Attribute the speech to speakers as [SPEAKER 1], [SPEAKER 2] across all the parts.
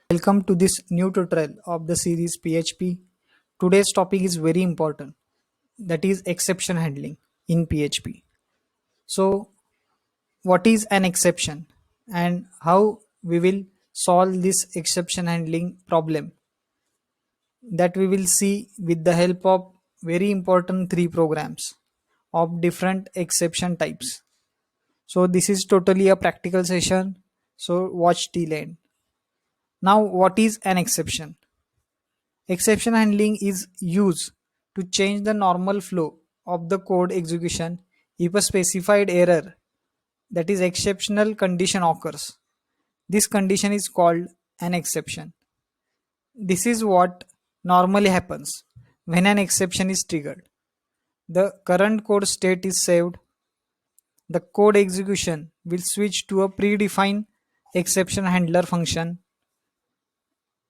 [SPEAKER 1] Welcome to this new tutorial of the series PHP. Today's topic is very important, that is exception handling in PHP. So, what is an exception and how we will solve this exception handling problem, that we will see with the help of very important three programs of different exception types. So, this is totally a practical session. So, watch till end. Now, what is an exception? Exception handling is used to change the normal flow of the code execution if a specified error, that is exceptional condition, occurs. This condition is called an exception. This is what normally happens when an exception is triggered. The current code state is saved. The code execution will switch to a predefined exception handler function,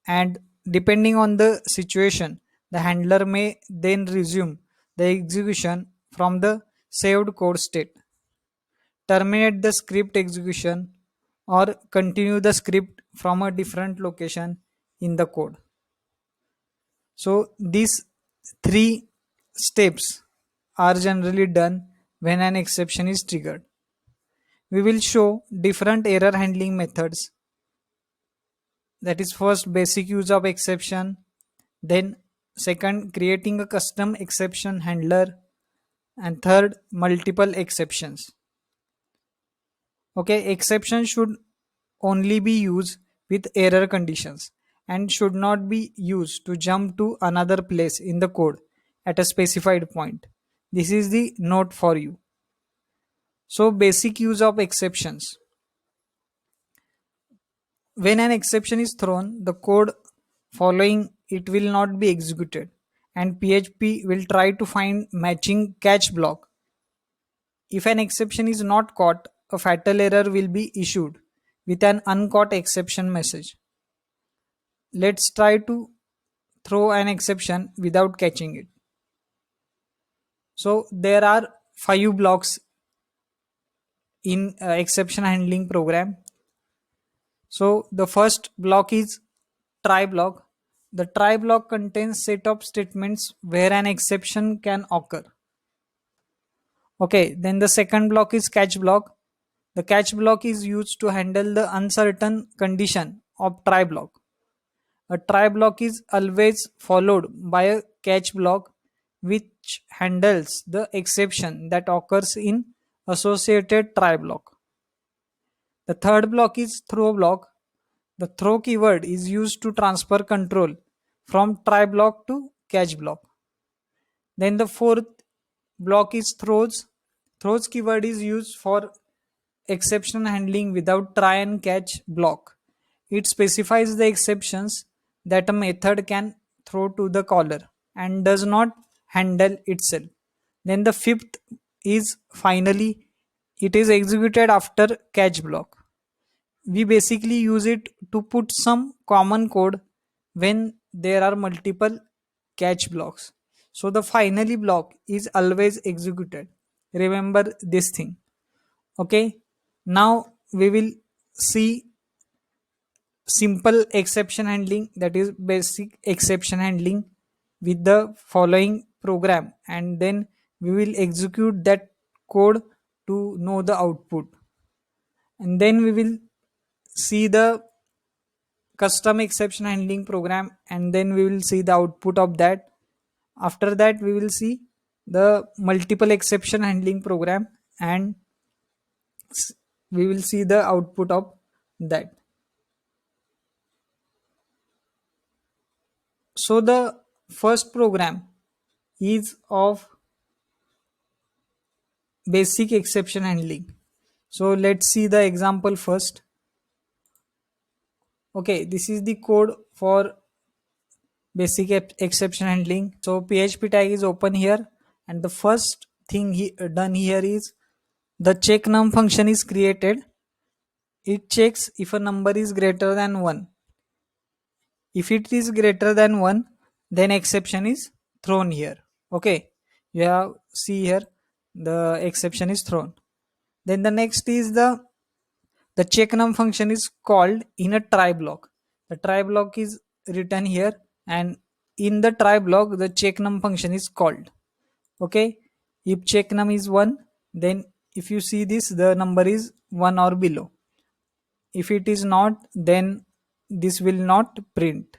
[SPEAKER 1] and depending on the situation, the handler may then resume the execution from the saved code state, terminate the script execution, or continue the script from a different location in the code. So these three steps are generally done when an exception is triggered. We will show different error handling methods, that is first basic use of exception, then second creating a custom exception handler, and third multiple exceptions. Okay, exception should only be used with error conditions and should not be used to jump to another place in the code at a specified point. This is the note for you. So basic use of exceptions: when an exception is thrown, the code following it will not be executed, and PHP will try to find matching catch block. If an exception is not caught, a fatal error will be issued with an uncaught exception message. Let's try to throw an exception without catching it. So there are 5 blocks in exception handling program. So the first block is try block. The try block contains set of statements where an exception can occur. Okay, then the second block is catch block. The catch block is used to handle the uncertain condition of try block. A try block is always followed by a catch block which handles the exception that occurs in associated try block. The third block is throw block. The throw keyword is used to transfer control from try block to catch block. Then the fourth block is throws. Throws keyword is used for exception handling without try and catch block. It specifies the exceptions that a method can throw to the caller and does not handle itself. Then the fifth is finally, it is executed after catch block. We basically use it to put some common code when there are multiple catch blocks. So the finally block is always executed. Remember this thing. Okay, now we will see simple exception handling, that is basic exception handling, with the following program, and then we will execute that code to know the output, and then we will see the custom exception handling program, and then we will see the output of that. After that we will see the multiple exception handling program, and we will see the output of that. So the first program is of basic exception handling. So let's see the example first. Okay, this is the code for basic exception handling. So PHP tag is open here, and the first thing done here is the check num function is created. It checks if a number is greater than 1. If it is greater than 1, then exception is thrown here. Okay, you have see here the exception is thrown. Then the next is the check num function is called in a try block. The try block is written here, and in the try block the check num function is called. Okay, if check num is 1, then if you see this, the number is 1 or below. If it is not, then this will not print.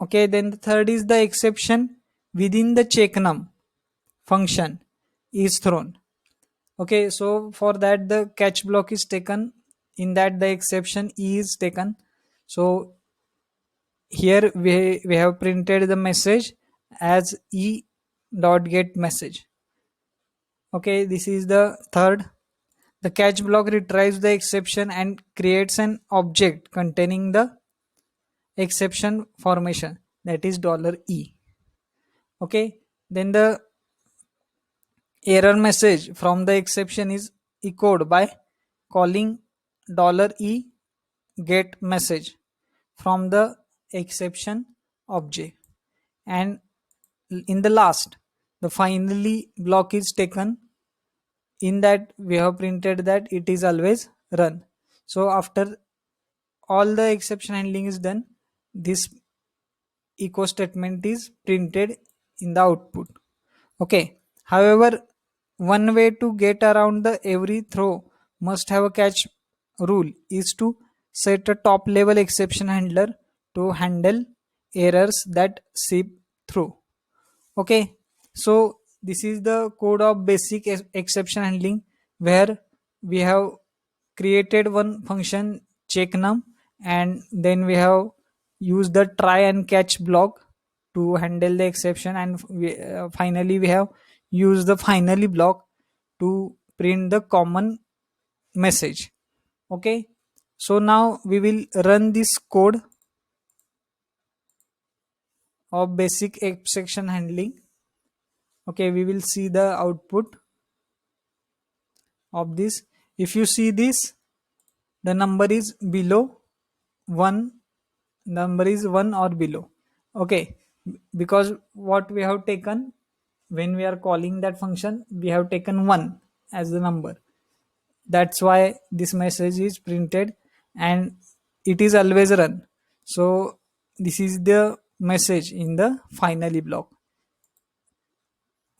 [SPEAKER 1] Okay, then the third is the exception within the check num function is thrown. Okay, so for that the catch block is taken, in that the exception e is taken. So here we have printed the message as e dot get message. Okay, this is the third. The catch block retrieves the exception and creates an object containing the exception formation, that is $e. Okay, then the error message from the exception is echoed by calling $e get message from the exception object. And in the last, the finally block is taken, in that we have printed that it is always run. So after all the exception handling is done, this echo statement is printed in the output. Okay, however, one way to get around the every throw must have a catch rule is to set a top level exception handler to handle errors that seep through. Okay, so this is the code of basic exception handling, where we have created one function check num, and then we have used the try and catch block to handle the exception, and finally we have used the finally block to print the common message. Okay, so now we will run this code of basic exception handling. Okay, we will see the output of this. If you see this, the number is below 1, number is 1 or below. Okay, because what we have taken when we are calling that function, we have taken 1 as the number. That's why this message is printed, and it is always run. So this is the message in the finally block.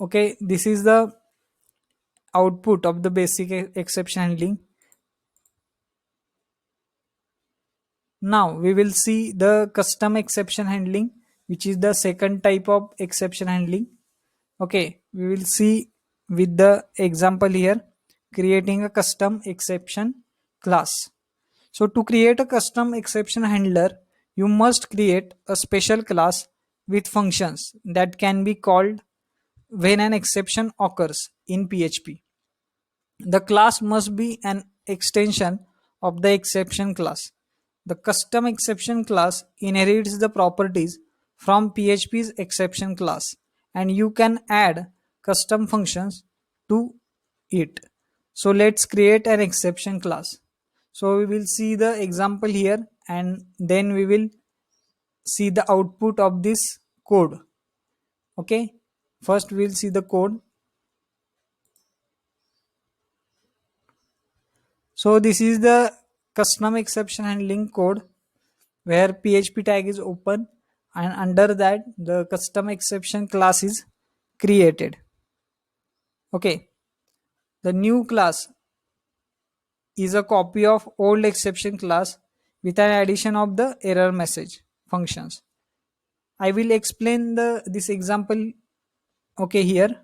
[SPEAKER 1] Okay, this is the output of the basic exception handling. Now we will see the custom exception handling, which is the second type of exception handling. Okay, we will see with the example here, creating a custom exception class. So to create a custom exception handler, you must create a special class with functions that can be called when an exception occurs in PHP. The class must be an extension of the exception class. The custom exception class inherits the properties from PHP's exception class, and you can add custom functions to it. So let's create an exception class. So we will see the example here, and then we will see the output of this code. Okay, first we'll see the code. So this is the custom exception handling code, where PHP tag is open, and under that the custom exception class is created. Okay, the new class is a copy of old exception class with an addition of the error message functions. I will explain this example. Okay, here,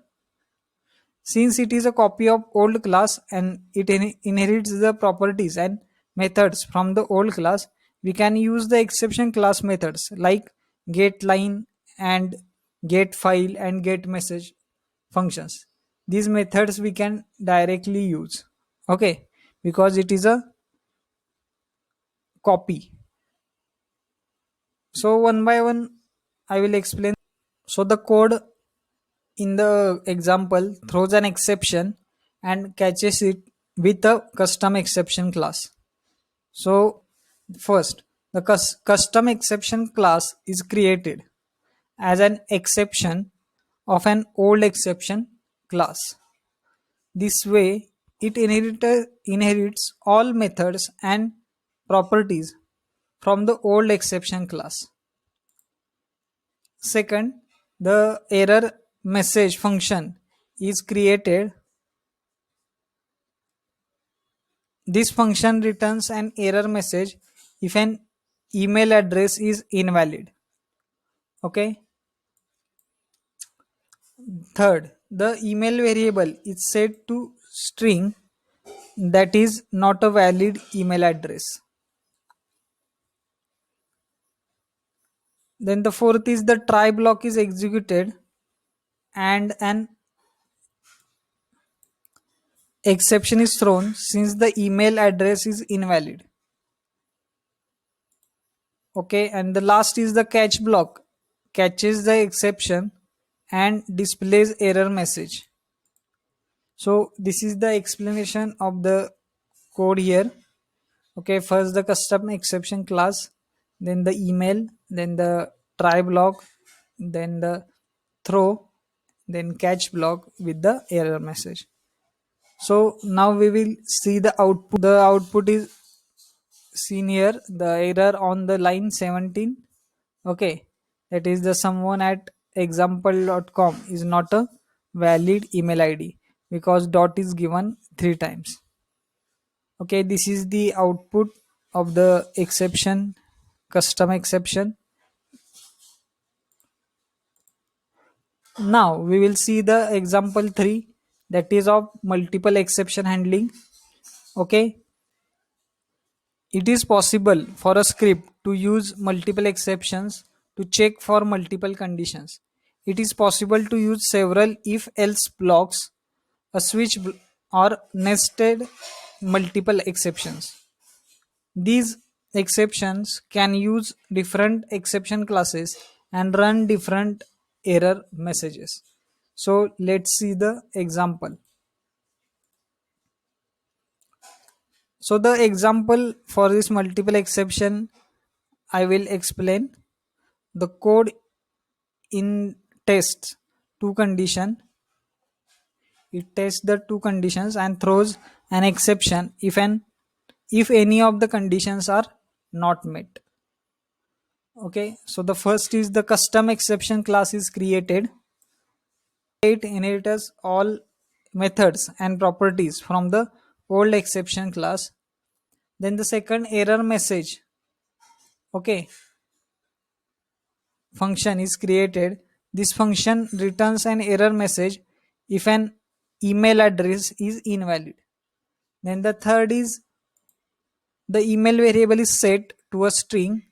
[SPEAKER 1] since it is a copy of old class and it inherits the properties and methods from the old class, we can use the exception class methods like getLine and getFile and getMessage functions. These methods we can directly use. Okay, because it is a copy. So one by one I will explain. So the code in the example throws an exception and catches it with a custom exception class. So first, the custom exception class is created as an exception of an old exception class. This way it inherits all methods and properties from the old exception class. Second, the error message function is created. This function returns an error message if an email address is invalid. Okay. Third, the email variable is set to string, that is not a valid email address. Then the fourth is the try block is executed and an exception is thrown since the email address is invalid. Okay, and the last is the catch block, catches the exception and displays error message. So this is the explanation of the code here. Okay, first the custom exception class, then the email, then the try block, then the throw, then catch block with the error message. So now we will see the output. The output is seen here, the error on the line 17. Okay, that is the someone at example.com is not a valid email id because dot is given 3 times. Okay, this is the output of the exception, custom exception. Now we will see the example 3, that is of multiple exception handling. Okay, it is possible for a script to use multiple exceptions to check for multiple conditions. It is possible to use several if else blocks, a or nested multiple exceptions. These exceptions can use different exception classes and run different error messages. So let's see the example. So the example for this multiple exception I will explain. The code in tests two condition. It tests the two conditions and throws an exception if any of the conditions are not met. Okay, so the first is the custom exception class is created. It inherits all methods and properties from the old exception class. Then the second error message, okay, function is created. This function returns an error message if an email address is invalid. Then the third is the email variable is set to a string,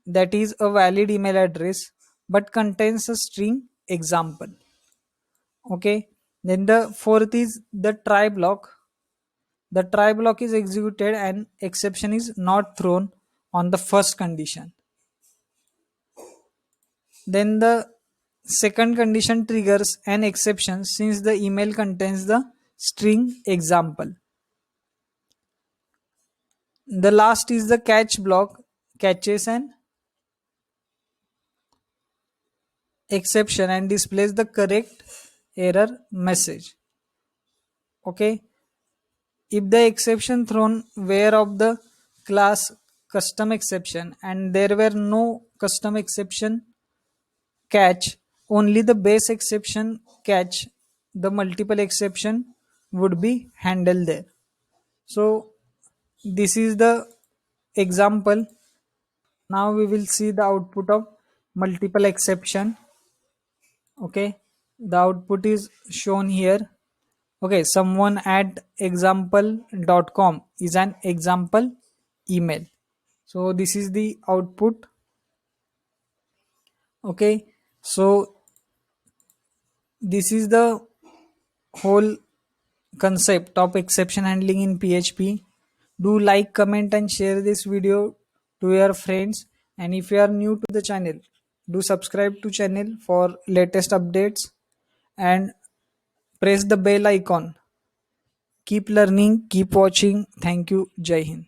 [SPEAKER 1] that is a valid email address but contains a string example. Okay, then the fourth is the try block. The try block is executed and exception is not thrown on the first condition. Then the second condition triggers an exception since the email contains the string example. The last is the catch block, catches an exception and displays the correct error message. Okay, if the exception thrown were of the class custom exception and there were no custom exception catch, only the base exception catch, the multiple exception would be handled there. So this is the example. Now we will see the output of multiple exception. Okay, the output is shown here. Okay, someone at example.com is an example email. So this is the output. Okay, so this is the whole concept of exception handling in PHP. Do like, comment and share this video to your friends, and if you are new to the channel, do subscribe to channel for latest updates and press the bell icon. Keep learning, keep watching. Thank you. Jai Hind.